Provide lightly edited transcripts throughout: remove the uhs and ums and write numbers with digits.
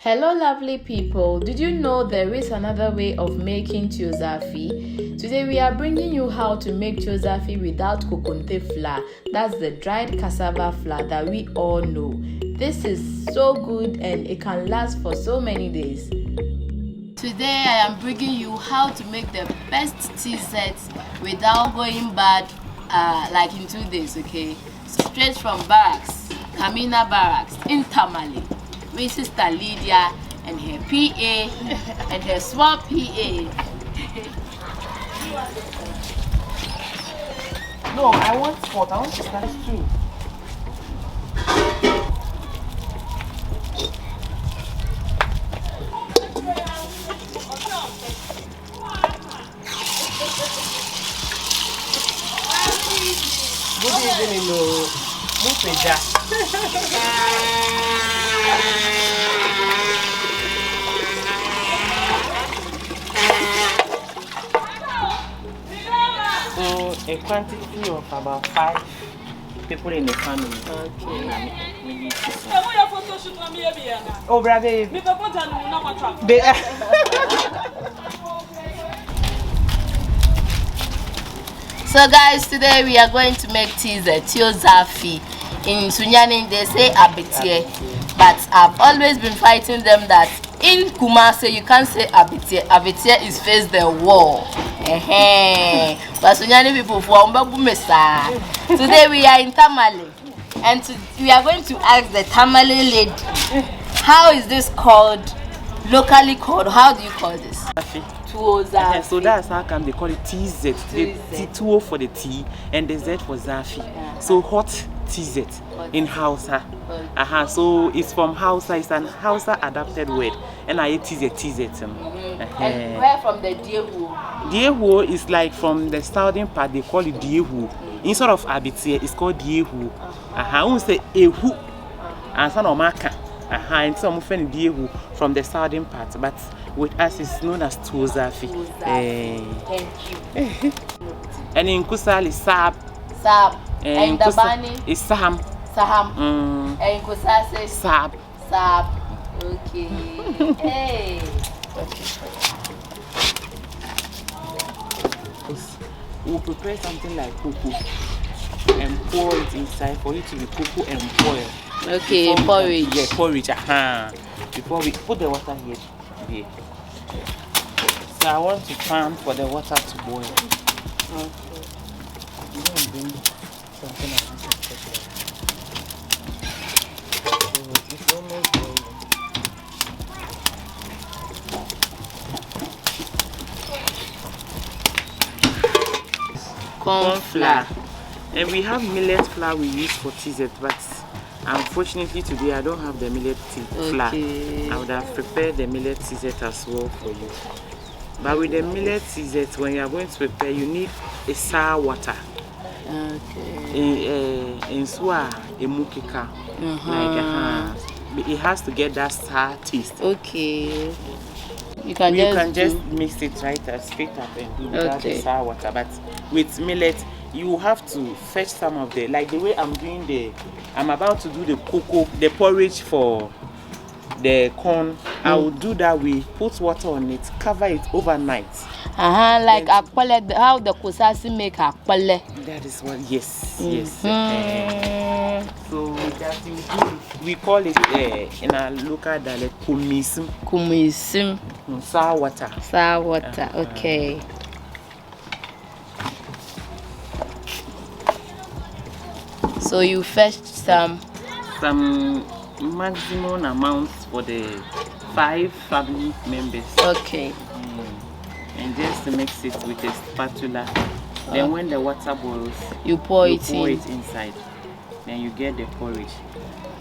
Hello lovely people, did you know there is another way of making tizo-ZAAFI? Today we are bringing you how to make tizo-ZAAFI without KONKONTE flour. That's the dried cassava flour that we all know. This is so good and it can last for so many days. Today I am bringing you how to make the best tea sets without going bad like in 2 days, okay? Straight from barracks, Kamina Barracks in Tamale. With Sister Lydia and her PA and her small PA. No, I want sport. I want to start too. Good evening, So a quantity of about 5 people in the family. Okay. Oh, brother. So guys, today we are going to make tizo-ZAAFI. In Sunyani they say abitie, but I've always been fighting them that in Kumasi you can't say abitie. Abitie is face the wall. But Sunyani people for today we are in Tamale, and we are going to ask the Tamale lady, how is this called? Locally called, how do you call this? Tuo-ZAAFI. So that's how come they call it TZ. The tuo for the tea and the Z for Zafi. So hot TZ in Hausa. So it's from Hausa, it's an Hausa adapted word. And I TZ. And where from the Diehu? Diehu is like from the southern part, they call it Diehu. Instead of Abitie, it's called Diehu. We say Ehu. And son of Maka. And some friend Diehu from the southern part. But with us it's known as tuo-ZAAFI. Thank you. And in Kusal is Sab. Sab. And the Bani is Saham. Saham. And Kusal says Sab. Sab. Okay. Hey. We'll prepare something like cocoa and pour it inside for it to be cocoa and boil. Okay, porridge. Yeah, porridge. Before we put the water here. So I want to pan for the water to boil. Okay. I'm going to bring something like this. So it's almost boiling. Corn flour. And we have millet flour we use for TZ, but unfortunately today I don't have the millet flour. I would have prepared the millet TZ as well for you. But with the millet TZ, when you are going to prepare, you need a sour water. Okay. In swa a mukika. It has to get that sour taste. Okay. You can just mix it straight up and do without the sour water. But with millet, you have to fetch some of the, like the way I'm doing I'm about to do the cocoa, the porridge for the corn. I will do that way, put water on it, cover it overnight. Like akwale, how the Kusasi make akwale. That is what, yes. So that we call it in our local dialect kumisim. Kumisim. Sour water. Sour water, okay. So you fetched some maximum amounts for the 5 family members. Okay. And just mix it with a spatula. Then when the water boils, you pour it inside. Then you get the porridge.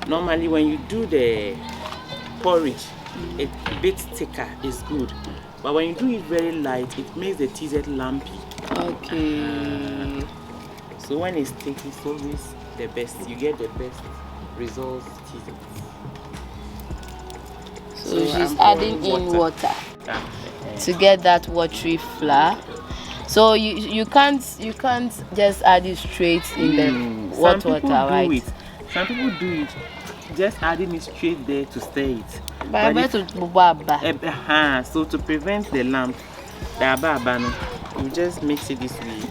Normally when you do the porridge, a bit thicker is good. But when you do it very light, it makes the TZ lumpy. Okay. So when it's thick, it's always the best. You get the best results. So she's adding in water to get that watery flour. So you can't just add it straight in the water, right? Some people do it just adding it straight there to stir it. So to prevent the lump, you just mix it this way.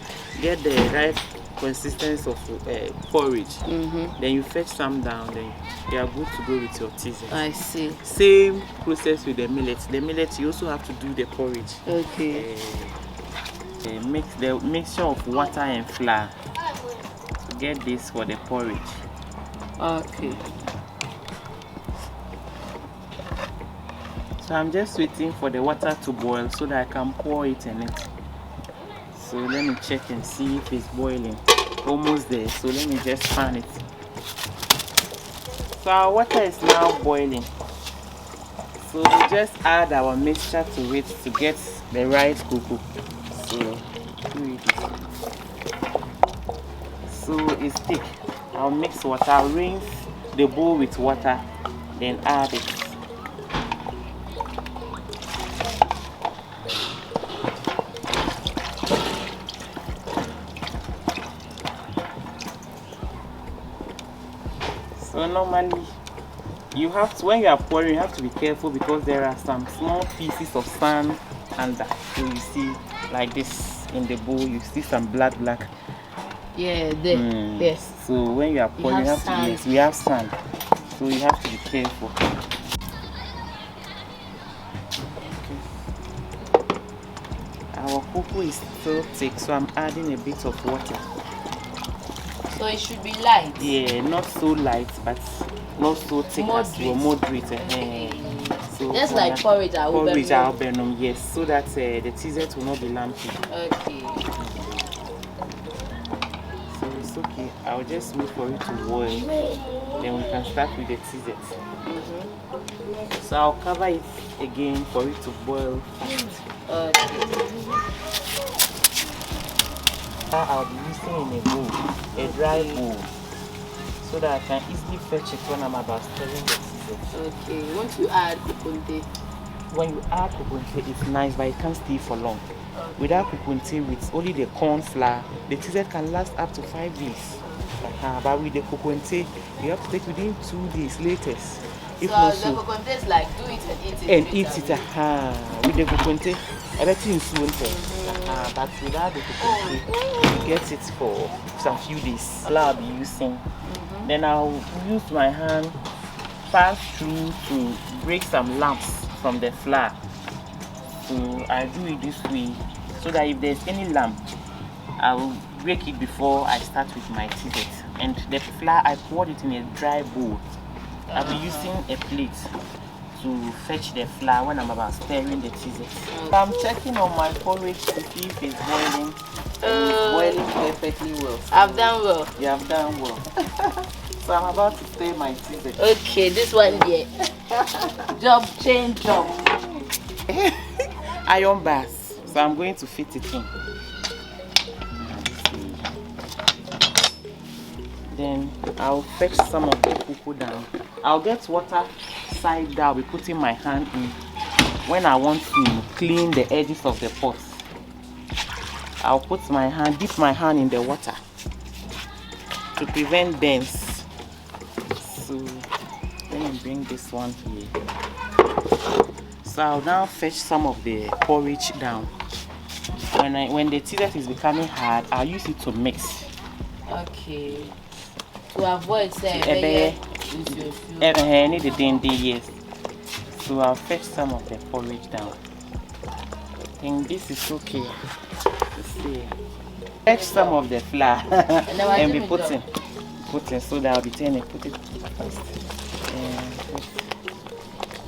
Get the right consistency of porridge. Then you fetch some down. Then you are good to go with your tizo. I see. Same process with the millet. The millet you also have to do the porridge. Okay. Mix the mixture of water and flour. Get this for the porridge. Okay. So I'm just waiting for the water to boil so that I can pour it in it. So let me check and see if it's boiling. Almost there. So let me just pan it. So our water is now boiling. So we just add our mixture to it to get the right cocoa. So it's thick. I'll mix water. I'll rinse the bowl with water, then add it. So normally, you have to, when you are pouring, you have to be careful because there are some small pieces of sand under. So you see, like this in the bowl, you see some black. Yeah, there. Yes. So when you are pouring, you have to, yes, we have sand. So you have to be careful. Okay. Our cocoa is still thick, so I'm adding a bit of water. So it should be light. Yeah, not so light, but not so thick as well. Moderate. Okay. So just like porridge, yes, so that the tizo will not be lumpy. Okay. So it's okay. I'll just wait for it to boil. Then we can start with the tizo. So I'll cover it again for it to boil fast. Okay. I'll be using in a bowl, a dry bowl, so that I can easily fetch it when I'm about stirring the tizo. Okay. Once you add KONKONTE. When you add KONKONTE, it's nice, but it can't stay for long. Okay. Without KONKONTE, with only the corn flour, the tizo can last up to 5 days. But with the KONKONTE, you have to take within 2 days latest. If so the KONKONTE is like do it and eat it. And eat it. With the KONKONTE, everything is soon. But without the KONKONTE, you get it for some few days. I'll be using. Then I'll use my hand, pass through to break some lumps from the flour. So I do it this way so that if there's any lump, I will break it before I start with my tizo. And the flour, I poured it in a dry bowl. I'll be using a plate to fetch the flour when I'm about stirring the tizo. I'm checking on my porridge to see if it's boiling. And it's boiling perfectly well. So I've done well. You have done well. So I'm about to stir my tizo. Okay, this one here. Change job. Iron bars. So I'm going to fit it in. Then I'll fetch some of the cocoa down. I'll get water side that I'll be putting my hand in when I want to clean the edges of the pot. I'll put my hand, dip my hand in the water to prevent burns. So let me bring this one here. So I'll now fetch some of the porridge down. When the tizo is becoming hard, I'll use it to mix. Okay. To avoid saying yes. So I'll fetch some of the porridge down. I think this is okay. See. Fetch some of the flour and be putting so that I'll be turning put it first.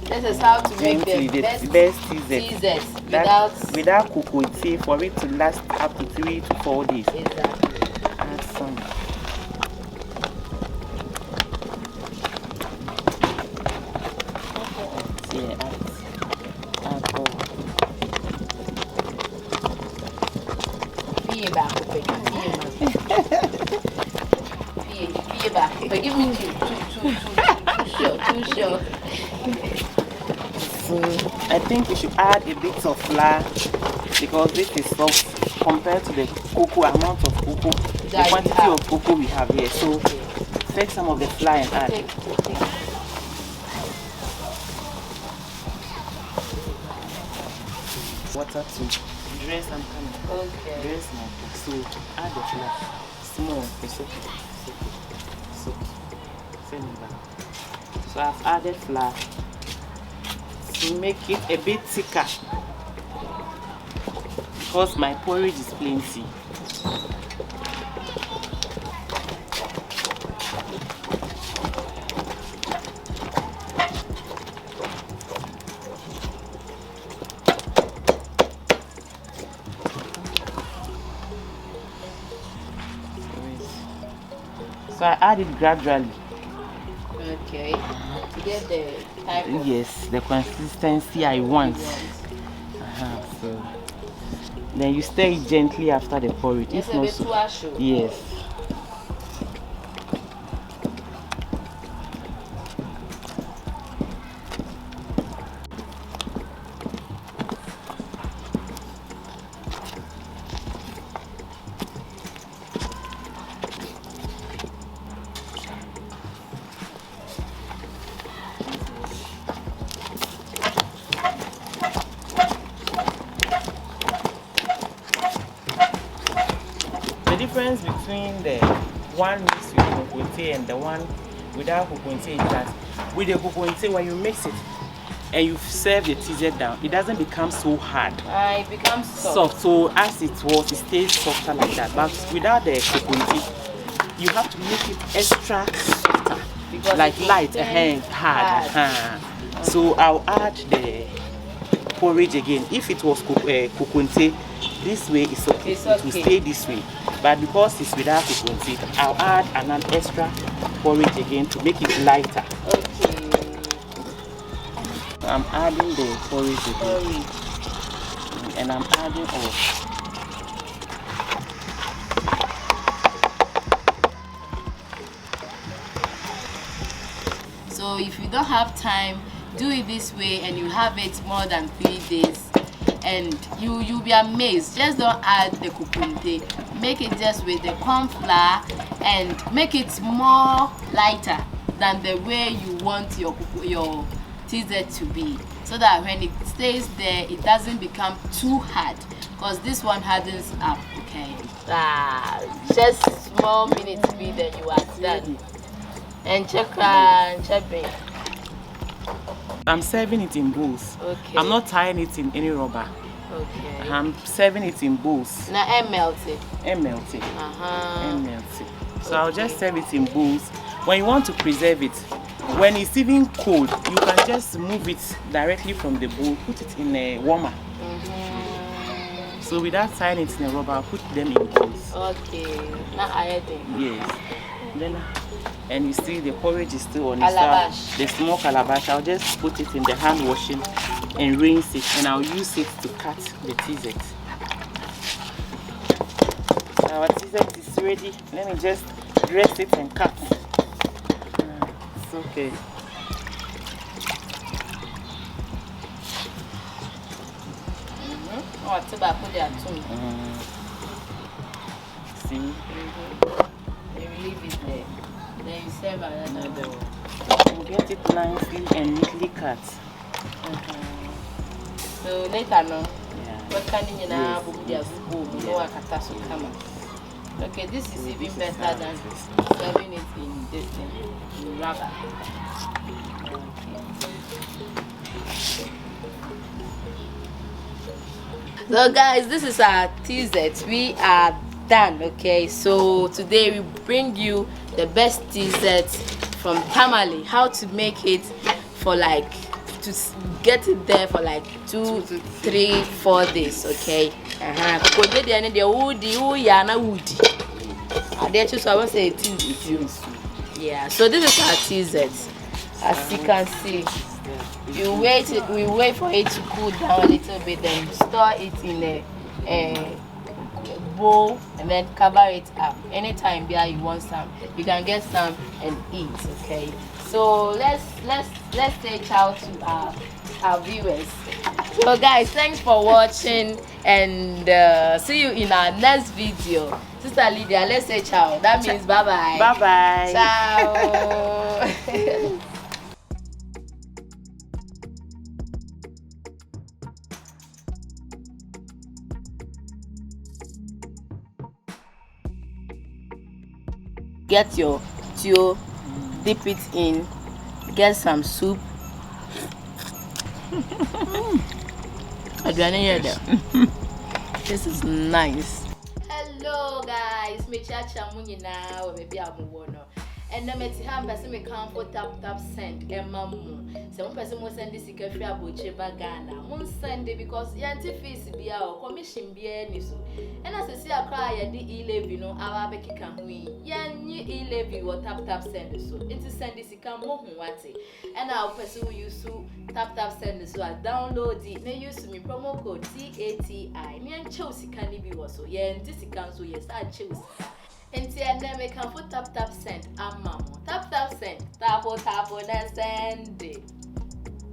This is how to make the best tizo without KONKONTE for it to last up to 3 to 4 days. Exactly. Add some. Forgive me too sure. So I think we should add a bit of flour because this is soft compared to the cocoa amount of cocoa, the quantity of cocoa we have here. So take some of the flour and add. water to dress and come. Okay. Dress my cook. So add the flour. Small. It's okay. Send it back. So I've added flour to make it a bit thicker because my porridge is plenty. So I add it gradually. Okay. To get the type of... Yes, the consistency I want. So then you stir it gently after the porridge. It's if a not bit so, too ashy. yes. The difference between the one mixed with KONKONTE and the one without KONKONTE is that with the KONKONTE, when you mix it and you serve the tizo down, it doesn't become so hard. It becomes soft. So as it was, it stays softer like that. But without the KONKONTE, you have to make it extra softer, Because like light and hard. So I'll add the porridge again. If it was KONKONTE, this way is okay. It's It will stay this way. But because it's without KONKONTE, I'll add an extra porridge again to make it lighter. Okay. I'm adding the porridge again. And I'm adding all. So if you don't have time, do it this way and you have it more than 3 days. And you'll be amazed. Just don't add the KONKONTE. Make it just with the corn flour and make it more lighter than the way you want your tizo to be, so that when it stays there, it doesn't become too hard. Because this one hardens up. Okay. Just small minutes be then you are done. And check me. I'm serving it in bowls. Okay. I'm not tying it in any rubber. Okay. I'm serving it in bowls. Now melted. Melted. Melted. So I'll just serve it in bowls. When you want to preserve it, when it's even cold, you can just move it directly from the bowl, put it in a warmer. So without tying it in a rubber, I'll put them in bowls. Okay. Now I think. Yes. Then, and you see the porridge is still on Calabash. the small calabash. I'll just put it in the hand washing and rinse it, and I'll use it to cut the tizo. Our tizo is ready. Let me just dress it and cut. It's okay. Oh, it's about put there too. See? You leave it there. Then you serve another. And get it nicely and neatly cut. So later no. Yeah. What can you now okay, this is even better than serving it in this thing, in rubber. So guys, this is our tizo. We are done. Okay, so today we bring you the best tizo from Tamale. How to make it for like to get it there for like 2, 3, 4 days. Okay. Because they woody, I dare you, so I won't say it is. Yeah. So this is our tizo. As you can see, we wait for it to cool down a little bit, then store it in a bowl and then cover it up. Anytime you want some, you can get some and eat. Okay. So let's say ciao to our viewers. So guys, thanks for watching and see you in our next video. Sister Lydia, let's say ciao. That means bye bye. Bye bye. Ciao. get your tuo, dip it in, get some soup. This is nice. Hello guys, me chacha munyina we baby amuwono. And then me have person me come for tap send emamu. Some person mo send this ikafri abocheba Ghana. Mo send it because yanti fees bia o commission bia ni so. And as I see akra ya di e-levy no awa be kika hui. Yanyi e-levy or tap send so. Into send this ikam mo hu wate. And our person who use tap send so I download it. Me use me promo code TATI. Me and Chelsea can be also. Yeah, and this can so yes I Chelsea. Enti ene me kan fo tap send amamo. Tap send. Tapo na send.